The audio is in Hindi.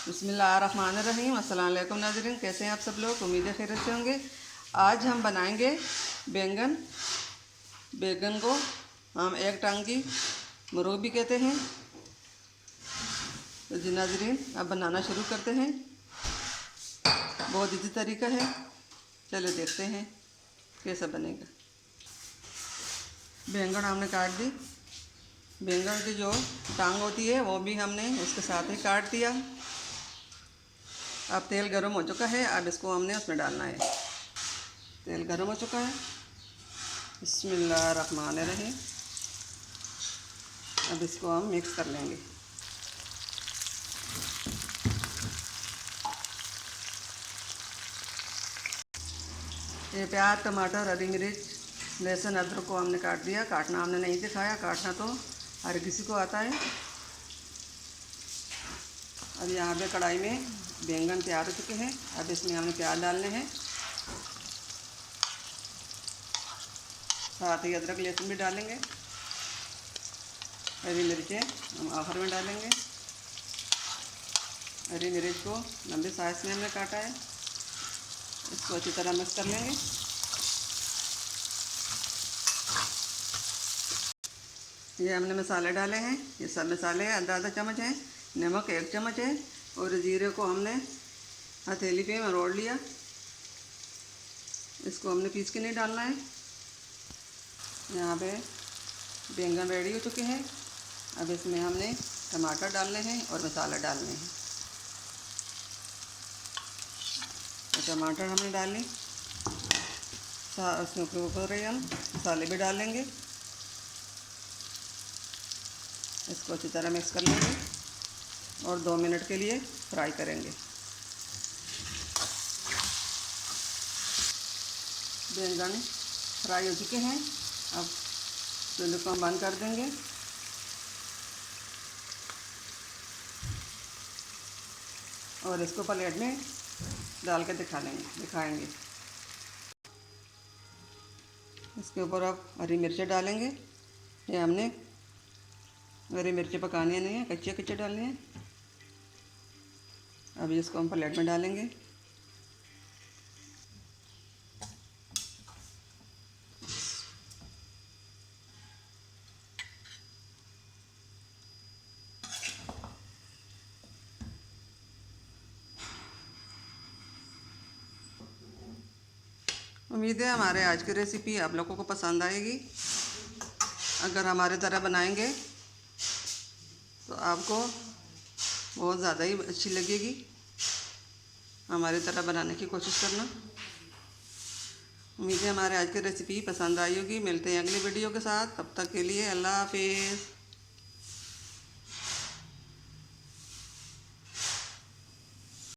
बिस्मिल्लाहिर्रहमानिर्रहीम। अस्सलाम वालेकुम नाज़रीन, कैसे हैं आप सब लोग? उम्मीद है खैरियत से होंगे। आज हम बनाएंगे बैंगन को हम एक टांग की मरोग भी कहते हैं। तो जी नाज़रीन, अब बनाना शुरू करते हैं। बहुत इजी तरीका है, चलो देखते हैं कैसा बनेगा। बैंगन हमने काट दी। बैंगन की जो टांग होती है वो भी हमने उसके साथ ही काट दिया। अब तेल गर्म हो चुका है, अब इसको हमने उसमें डालना है। तेल गर्म हो चुका है। बिस्मिल्लाहिर्रहमानिर्रहीम। अब इसको हम मिक्स कर लेंगे। ये प्याज, टमाटर, हरी मिर्च, लहसुन, अदरक को हमने काट दिया। काटना हमने नहीं दिखाया, काटना तो हर किसी को आता है। अब यहाँ पे कढ़ाई में बैंगन तैयार हो चुके हैं। अब इसमें हमने प्याज डालने हैं, साथ ही अदरक लहसुन भी डालेंगे। हरी मिर्चें हम आखिर में डालेंगे। हरी मिर्च को लंबे साइज में हमने काटा है। इसको अच्छी तरह मिक्स कर लेंगे। ये हमने मसाले डाले हैं। ये सब मसाले आधा चम्मच हैं। नमक 1 चम्मच है। और जीरे को हमने हथेली पे मरोड़ लिया। इसको हमने पीस के नहीं डालना है। यहाँ पे बैंगन रेडी हो चुके हैं। अब इसमें हमने टमाटर डालने हैं और मसाला डालने हैं। तो टमाटर हमने डाले, उसमें ऊपर हम मसाले भी डालेंगे। इसको अच्छी तरह मिक्स कर लेंगे और 2 मिनट के लिए फ्राई करेंगे। बैंगन फ्राई हो चुके हैं। अब चूल्हे को हम बंद कर देंगे। और इसको प्लेट में डाल के दिखाएंगे। इसके ऊपर अब हरी मिर्चें डालेंगे। ये हमने हरी मिर्चें पकानी नहीं है, कच्चे कच्चे डालने हैं। अभी इसको हम प्लेट में डालेंगे। उम्मीद है हमारे आज की रेसिपी आप लोगों को पसंद आएगी। अगर हमारे तरह बनाएंगे तो आपको बहुत ज़्यादा ही अच्छी लगेगी। हमारी तरह बनाने की कोशिश करना। उम्मीद है हमारे आज की रेसिपी पसंद आई होगी। मिलते हैं अगली वीडियो के साथ, तब तक के लिए अल्लाह हाफिज़।